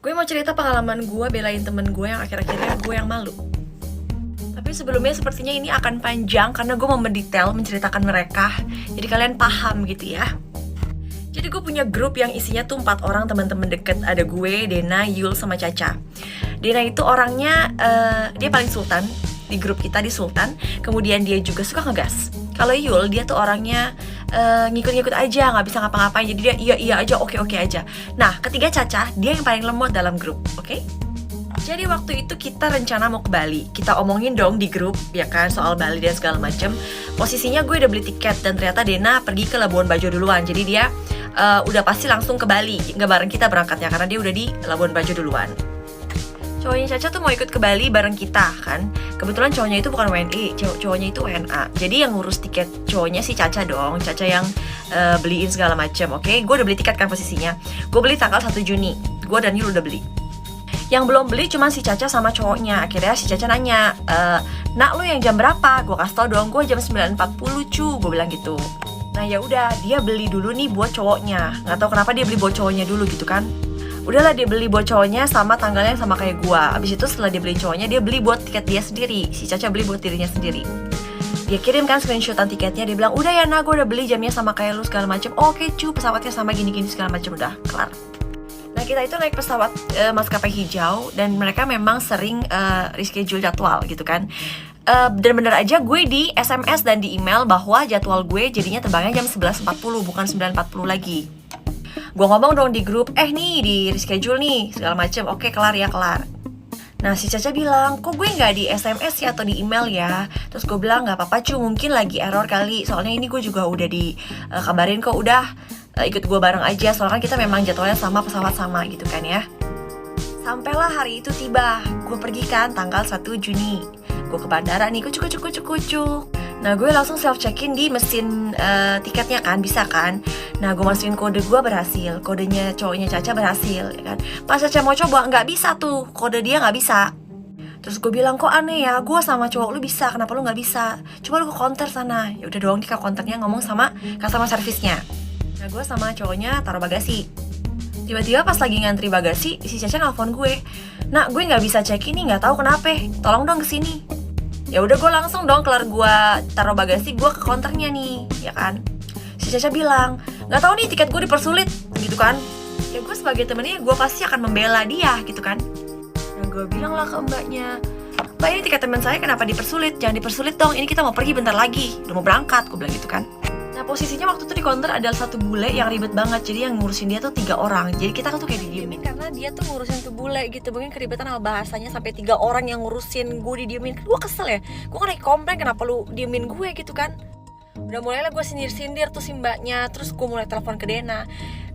Gue mau cerita pengalaman gue belain temen gue yang akhir-akhirnya gue yang malu. Tapi sebelumnya sepertinya ini akan panjang karena gue mau mendetail menceritakan mereka, jadi kalian paham gitu ya. Jadi gue punya grup yang isinya tuh 4 orang teman-teman deket. Ada gue, Dena, Yul, sama Caca. Dena itu orangnya, dia paling sultan di grup kita, di sultan. Kemudian dia juga suka ngegas. Kalau Yul, dia tuh orangnya ngikut-ngikut aja, nggak bisa ngapa-ngapain. Jadi dia iya aja, oke aja. Nah, ketiga Caca, dia yang paling lemot dalam grup, oke? Jadi waktu itu kita rencana mau ke Bali. Kita omongin dong di grup, ya kan, soal Bali dan segala macem. Posisinya gue udah beli tiket dan ternyata Dena pergi ke Labuan Bajo duluan. Jadi dia udah pasti langsung ke Bali, nggak bareng kita berangkatnya karena dia udah di Labuan Bajo duluan. Cowoknya Caca tuh mau ikut ke Bali bareng kita kan. Kebetulan cowoknya itu bukan WNI, cowoknya itu WNA. Jadi yang ngurus tiket cowoknya si Caca dong. Caca yang beliin segala macem, oke? Gue udah beli tiket kan posisinya. Gue beli tanggal 1 Juni. Gue dan Yul udah beli. Yang belum beli cuma si Caca sama cowoknya. Akhirnya si Caca nanya, "Nak, lu yang jam berapa?" Gue kasih tau dong, gue jam 9.40 cu, gue bilang gitu. Nah ya udah, dia beli dulu nih buat cowoknya. Nggak tahu kenapa dia beli buat cowoknya dulu gitu kan. Udahlah, dia beli buat cowoknya sama tanggalnya sama kayak gue. Abis itu setelah dia beli cowoknya, dia beli buat tiket dia sendiri. Si Caca beli buat dirinya sendiri. Dia kirim kan screenshotan tiketnya. Dia bilang, "Udah ya Nak, gue udah beli jamnya sama kayak lu segala macem. Oke cu, pesawatnya sama gini-gini segala macem." Udah, kelar. Nah kita itu naik pesawat maskapai hijau. Dan mereka memang sering reschedule jadwal gitu kan. Dan bener aja gue di SMS dan di email bahwa jadwal gue jadinya terbangnya jam 11.40, bukan 9.40 lagi. Gue ngomong dong di grup, nih di reschedule nih segala macem. Oke, kelar ya, kelar. Nah si Caca bilang, "Kok gue gak di SMS ya atau di email ya?" Terus gue bilang, "Gak apa-apa cu, mungkin lagi error kali. Soalnya ini gue juga udah dikabarin kok, udah ikut gue bareng aja. Soalnya kan kita memang jadwalnya sama, pesawat sama gitu kan ya." Sampailah hari itu tiba. Gue pergi kan tanggal 1 Juni. Gue ke bandara nih, kucuk. Nah gue langsung self check-in di mesin tiketnya kan, bisa kan. Nah gue masukin kode gue, berhasil. Kodenya cowoknya Caca berhasil ya kan. Pas Caca mau coba, nggak bisa tuh, kode dia nggak bisa. Terus gue bilang, "Kok aneh ya, gue sama cowok lu bisa, kenapa lu nggak bisa? Coba lu ke counter sana." Ya udah dong, dia ke counternya ngomong sama customer service-nya. Nah gue sama cowoknya taruh bagasi. Tiba-tiba pas lagi ngantri bagasi, si Caca nelfon gue, "Nak, gue nggak bisa check in nih, nggak tahu kenapa, tolong dong kesini." Ya udah gue langsung dong, kelar gue taruh bagasi, gue ke counternya nih, ya kan. Si Caca bilang, "Nggak tahu nih, tiket gue dipersulit," gitu kan. Ya gue sebagai temennya, gue pasti akan membela dia gitu kan. Nah gue bilang lah ke mbaknya, "Mbak, ini tiket teman saya kenapa dipersulit? Jangan dipersulit dong, ini kita mau pergi bentar lagi, udah mau berangkat," gue bilang gitu kan. Nah posisinya waktu itu di counter ada satu bule yang ribet banget. Jadi yang ngurusin dia tuh 3 orang. Jadi kita tuh kayak didiemin karena dia tuh ngurusin tuh bule gitu. Mungkin keribetan sama bahasanya sampai 3 orang yang ngurusin gue didiemin. Gue kesel ya, gue kan lagi komplain kenapa lu diemin gue gitu kan. Udah mulailah gue sindir-sindir tuh si mbaknya. Terus gue mulai telepon ke Dena.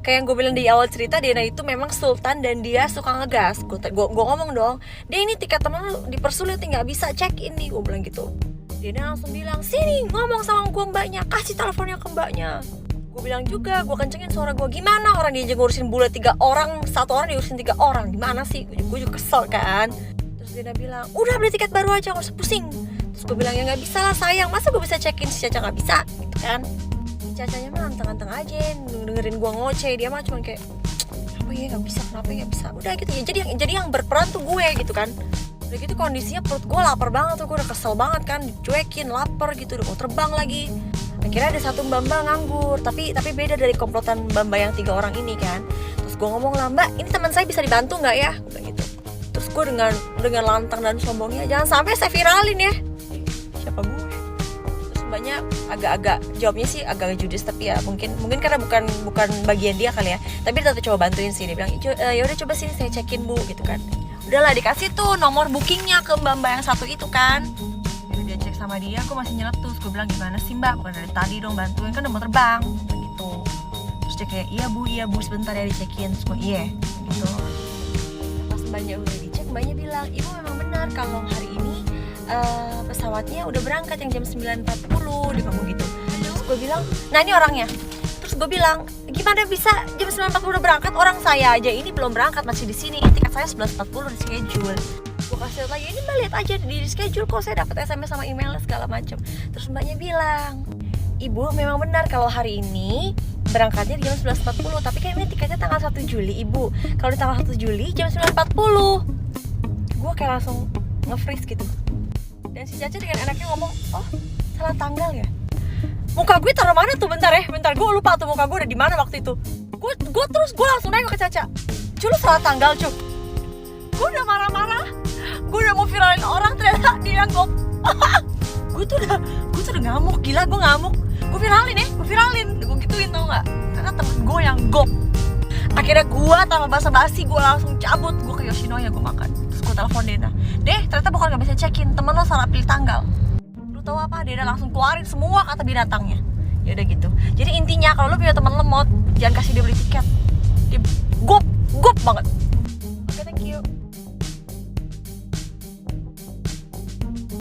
Kayak yang gue bilang di awal cerita, Dena itu memang sultan dan dia suka ngegas. Gue ngomong dong, "Dia ini tiket temen lu dipersulit nih, gak bisa check in nih," gue bilang gitu. Dena langsung bilang, "Sini ngomong sama gue mbaknya, kasih teleponnya ke mbaknya." Gue bilang juga, gue kencengin suara gue, "Gimana orang dia aja ngurusin bule 3 orang, 1 orang diurusin 3 orang, gimana sih?" Gue juga kesel kan. Terus Dena bilang, "Udah beli tiket baru aja, gak usah pusing." Terus gue bilang, "Ya gak bisa lah sayang, masa gue bisa check in, si Caca gak bisa," gitu kan. Si Cacanya mah anteng-anteng aja, dengerin gue ngoceh, dia mah cuma kayak, "Kenapa ya gak bisa, kenapa ya gak bisa," udah gitu ya. Jadi yang berperan tuh gue gitu kan. Udah gitu kondisinya perut gue lapar banget tuh, gue udah kesel banget kan, dicuekin, lapar gitu, udah mau terbang lagi. Akhirnya ada satu mbak nganggur, tapi beda dari komplotan mbak yang 3 orang ini kan. Terus gue ngomong lah, "Mbak, ini teman saya bisa dibantu nggak ya?" Kayak gitu. Terus gue dengan lantang dan sombongnya, "Jangan sampai saya viralin ya." Siapa gue? Terus mbaknya agak jawabnya sih agak judes, tapi ya mungkin karena bukan bagian dia kali ya. Tapi dia tetap coba bantuin sih, dia bilang, "Ya udah coba sini saya cekin bu," gitu kan. Udahlah dikasih tuh nomor bookingnya ke mbak yang satu itu kan. Dia cek sama dia, aku masih nyeletus. Gue bilang, "Gimana sih mbak, bukan dari tadi dong bantuin, kan udah mau terbang," gitu. Terus dia kayak, "Iya bu sebentar ya dicekin." Terus gue, "Iya," gitu. Pas mbaknya udah dicek, mbaknya bilang, "Ibu memang benar kalau hari ini pesawatnya udah berangkat yang jam 9.40," dia ngomong gitu. Terus gue bilang, "Nah ini orangnya." Terus gue bilang, "Gimana bisa jam 9.40 udah berangkat? Orang saya aja ini belum berangkat, masih di sini. Tiket saya 11.40 di schedule." Gue kasih lihat lagi, "Ini mbak lihat aja di schedule kok, saya dapat SMS sama emailnya segala macam." Terus mbaknya bilang, "Ibu memang benar kalau hari ini berangkatnya di jam 11.40, tapi kayaknya tiketnya tanggal 1 Juli ibu. Kalau di tanggal 1 Juli jam 9.40. Gue kayak langsung nge-freeze gitu. Dan si Caca dengan enaknya ngomong, oh salah tanggal ya. Muka gue taruh mana tuh, bentar gue lupa tuh muka gue ada di mana waktu itu. Gue langsung nengok ke Caca, cu lu salah tanggal cu. Gue udah marah-marah, gue udah mau viralin orang, ternyata dia yang gop. gue tuh udah ngamuk, gila gue ngamuk. Gue viralin, gue gituin tau gak, karena temen gue yang gop. Akhirnya gue tanpa basa-basi gue langsung cabut, gue ke Yoshinoya, gue makan. Terus gue telepon Dena, deh ternyata bukan gak bisa check-in, temen lo salah pilih tanggal. Lu tau apa, Dena langsung keluarin semua kata binatangnya. Ya udah gitu. Jadi intinya kalau lu punya teman lemot, jangan kasih dia beli tiket. Dia gop banget.